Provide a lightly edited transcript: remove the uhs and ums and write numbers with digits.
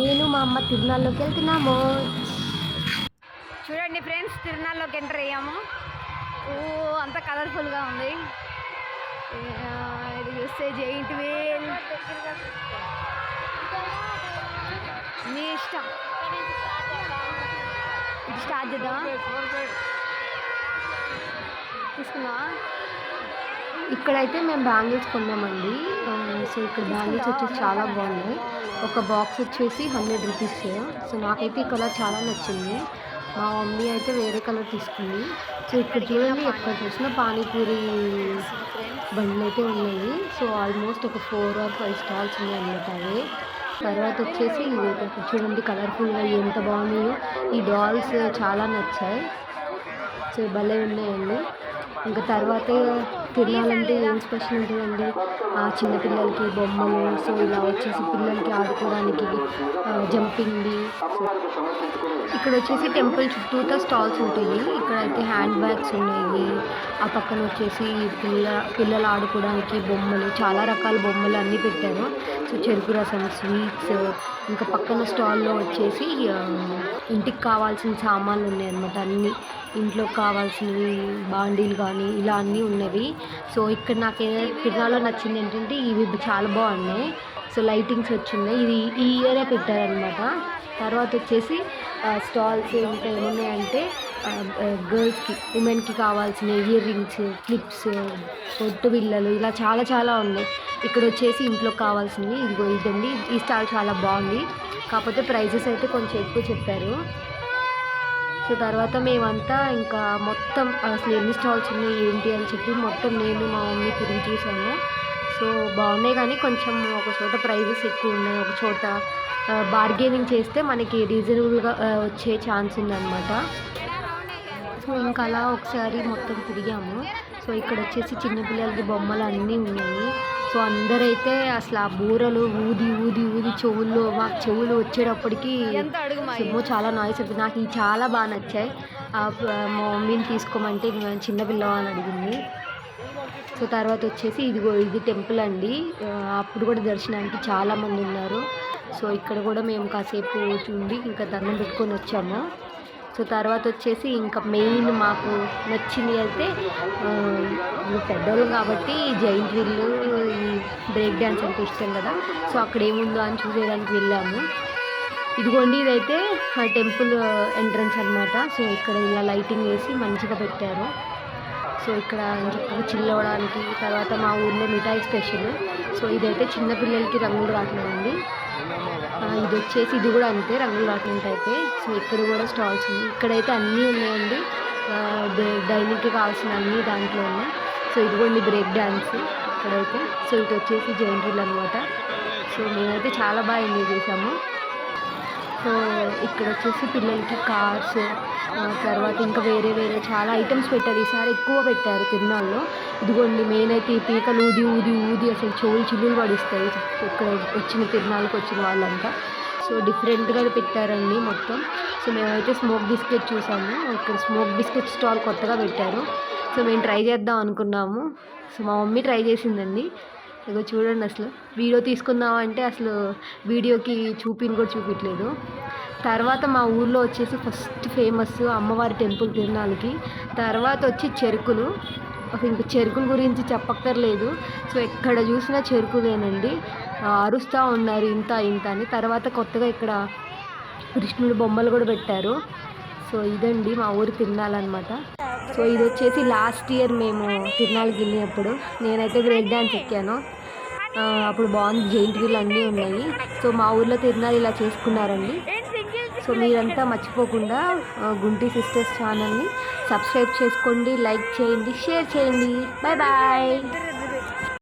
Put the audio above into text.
నేను మా అమ్మ తిరునాళ్ళలోకి వెళ్తున్నాము. చూడండి ఫ్రెండ్స్, తిరునాళ్ళలోకి ఎంటర్ అయ్యాము. ఓ అంత కలర్ఫుల్గా ఉంది. ఇది చూస్తే జైంట్ వీల్. మీ ఇష్టం. ఇది స్టార్ట్ చేద్దాం. తీసుకున్నా. ఇక్కడైతే మేము బ్యాంగిల్స్ కొన్నామండి. సో ఇక్కడ బ్యాంగిల్స్ వచ్చేసి చాలా బాగున్నాయి. ఒక బాక్స్ వచ్చేసి 100 రూపీస్. సో నాకైతే ఈ కలర్ చాలా నచ్చింది. మా మమ్మీ అయితే వేరే కలర్ తీసుకుంది. సో ఇక్కడ చూడండి, ఎక్కడ చూసినా పానీపూరి బండ్లు అయితే ఉన్నాయి. సో ఆల్మోస్ట్ ఒక 4 or 5 స్టాల్స్ ఉన్నాయి అన్నమాట. అవి తర్వాత వచ్చేసి చూడండి కలర్ఫుల్గా ఎంత బాగున్నాయో. ఈ డాల్స్ చాలా నచ్చాయి. సో భలే ఉన్నాయండి. ఇంకా తర్వాత తిరునాళ్ళంటే ఏం స్పెషల్ ఉంటుందండి, చిన్నపిల్లలకి బొమ్మలు. సో ఇలా వచ్చేసి పిల్లలకి ఆడుకోవడానికి జంపింగ్ది. ఇక్కడ వచ్చేసి టెంపుల్ చుట్టూతో స్టాల్స్ ఉంటాయి. ఇక్కడైతే హ్యాండ్ బ్యాగ్స్ ఉన్నాయి. ఆ పక్కన వచ్చేసి పిల్లలు ఆడుకోవడానికి బొమ్మలు, చాలా రకాల బొమ్మలు అన్నీ పెట్టారు. సో చెరుకు రసం, స్వీట్స్, ఇంకా పక్కన స్టాల్లో వచ్చేసి ఇంటికి కావాల్సిన సామాన్లు ఉన్నాయన్నమాట. అన్నీ ఇంట్లోకి కావాల్సినవి, బాండీలు కానీ ఇలా అన్నీ ఉన్నవి. సో ఇక్కడ నాకు తిరునాళ్ళలో నచ్చింది ఏంటంటే ఇవి చాలా బాగున్నాయి. సో లైటింగ్స్ వచ్చినాయి. ఇది ఈ ఇయరే పెట్టారనమాట. తర్వాత వచ్చేసి స్టాల్స్ ఇంకా ఏమున్నాయంటే గర్ల్స్కి, ఉమెన్కి కావాల్సిన ఇయర్ రింగ్స్, క్లిప్స్, పొట్టు బిళ్ళలు ఇలా చాలా చాలా ఉన్నాయి. ఇక్కడ వచ్చేసి ఇంట్లో కావాల్సినవి ఇదండి. ఈ స్టాల్ చాలా బాగుంది. కాకపోతే ప్రైజెస్ అయితే కొంచెం ఎక్కువ చెప్పారు. సో తర్వాత మేమంతా ఇంకా మొత్తం అసలు ఎన్ని స్టాల్స్ ఉన్నాయి ఏంటి అని చెప్పి మొత్తం నేను మా మమ్మీ తిరిగి చూసాము. సో బాగున్నాయి, కానీ కొంచెం ఒక చోట ప్రైజెస్ ఎక్కువ ఉన్నాయి, ఒక చోట బార్గెనింగ్ చేస్తే మనకి రీజనబుల్గా వచ్చే ఛాన్స్ ఉందన్నమాట. సో ఇంకా అలా ఒకసారి మొత్తం తిరిగాము. సో ఇక్కడ వచ్చేసి చిన్నపిల్లలకి బొమ్మలు అన్నీ ఉన్నాయి. సో అందరైతే అసలు ఆ బూరలు ఊది ఊది ఊది చెవుల్లో, మాకు చెవులు వచ్చేటప్పటికి చాలా నాయిస్ అవుతుంది. నాకు ఇవి చాలా బాగా నచ్చాయి. మా మమ్మీని తీసుకోమంటే చిన్నపిల్ల అని అడిగింది. సో తర్వాత వచ్చేసి ఇది టెంపుల్ అండి. అప్పుడు కూడా దర్శనానికి చాలామంది ఉన్నారు. సో ఇక్కడ కూడా మేము కాసేపు ఉండి ఇంకా దండం పెట్టుకొని వచ్చాము. సో తర్వాత వచ్చేసి ఇంకా మెయిన్ మాకు నచ్చింది అయితే పెద్దోళ్ళు కాబట్టి జైంట్ వీల్, ఈ బ్రేక్ డ్యాన్స్ అంటే ఇష్టం కదా. సో అక్కడ ఏముందో అని చూసేదానికి వెళ్ళాము. ఇదిగోండి, ఇదైతే టెంపుల్ ఎంట్రన్స్ అనమాట. సో ఇక్కడ ఇలా లైటింగ్ వేసి మంచిగా పెట్టారు. సో ఇక్కడ చక్కగా చిల్ అవ్వడానికి. తర్వాత మా ఊర్లో మిఠాయి స్పెషల్. సో ఇదైతే చిన్నపిల్లలకి రంగులు రాట్నం అండి. ఇది వచ్చేసి ఇది కూడా అంతే, రంగులు రాట్నం టైపే. సో ఇక్కడ కూడా స్టాల్స్ ఉన్నాయి. ఇక్కడైతే అన్నీ ఉన్నాయండి, డైనింగ్కి కావాల్సిన అన్నీ దాంట్లో ఉన్నాయి. సో ఇదిగోండి బ్రేక్ డ్యాన్స్ ఇక్కడైతే. సో ఇటు వచ్చేసి జైంట్ వీల్ అనమాట. సో మేమైతే చాలా బాగా ఎంజాయ్ చేసాము. సో ఇక్కడ వచ్చేసి పిల్లలకి కార్స్, తర్వాత ఇంకా వేరే వేరే చాలా ఐటమ్స్ పెట్టారు. ఈసారి ఎక్కువ పెట్టారు తిరునాళ్ళలో. ఇదిగోండి మెయిన్ అయితే ఈ పీకలు ఊది ఊది ఊది అసలు చెవులు చిల్లులు పడిస్తాయి ఇక్కడ వచ్చిన తిరునాళ్ళకి వచ్చిన వాళ్ళంతా. సో డిఫరెంట్గా పెట్టారండి మొత్తం. సో మేమైతే స్మోక్ బిస్కెట్ చూసాము. ఇక్కడ స్మోక్ బిస్కెట్ స్టాల్ కొత్తగా పెట్టారు. సో మేము ట్రై చేద్దాం అనుకున్నాము. సో మా మమ్మీ ట్రై చేసిందండి. ఇక చూడండి, అసలు వీడియో తీసుకుందామంటే అసలు వీడియోకి కూడా చూపించలేదు. తర్వాత మా ఊర్లో వచ్చేసి ఫస్ట్ ఫేమస్ అమ్మవారి టెంపుల్ తిరునాళ్ళకి. తర్వాత వచ్చి చెరుకులు. అసలు ఇంకా చెరుకుల గురించి చెప్పక్కర్లేదు. సో ఎక్కడ చూసినా చెరుకులేనండి, అరుస్తూ ఉన్నారు ఇంత ఇంత అని. తర్వాత కొత్తగా ఇక్కడ కృష్ణుడి బొమ్మలు కూడా పెట్టారు. సో ఇదండి మా ఊరు తిరునాళ్ళనమాట. సో ఇది వచ్చేసి లాస్ట్ ఇయర్ మేము తిరునాళ్ళకి వెళ్ళినప్పుడు నేనైతే బ్రేక్ డ్యాన్స్ ఎక్కాను. అప్పుడు బాగుంది, జైంట్ వీల్ అన్నీ ఉన్నాయి. సో మా ఊర్లో తిరునాళ్ళు ఇలా చేసుకున్నారండి. సో మీరంతా మర్చిపోకుండా గుంటి సిస్టర్స్ ఛానల్ని సబ్స్క్రైబ్ చేసుకోండి, లైక్ చేయండి, షేర్ చేయండి. Bye bye.